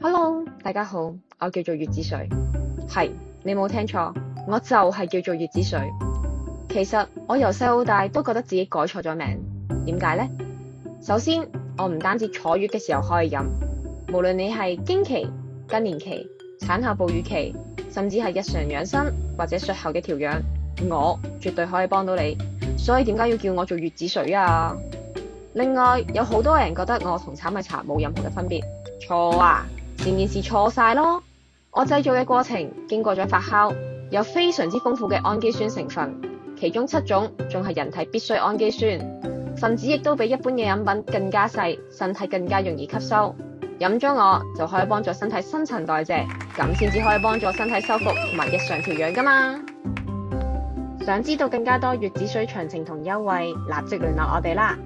Hello，大家好，我叫做月子水，係你冇聽錯，我就係叫做月子水。其實我由細到大都覺得自己改錯咗名，點解呢？首先，我唔單止坐月嘅時候可以飲，無論你係經期、更年期、產後哺乳期，甚至係日常養生或者術後嘅調養，我絕對可以幫到你。所以點解要叫我做月子水啊？另外，有好多人覺得我同炒米茶冇任何嘅分別，錯啊！成件事錯晒咯！我製造嘅過程經過咗發酵，有非常之豐富嘅氨基酸成分，其中7種仲係人體必需氨基酸，分子亦都比一般嘅飲品更加細，身體更加容易吸收。飲咗我就可以幫助身體新陳代謝，咁先至可以幫助身體修復同埋日常調養㗎嘛。想知道更加多月子水詳情同優惠，立即聯絡我哋啦！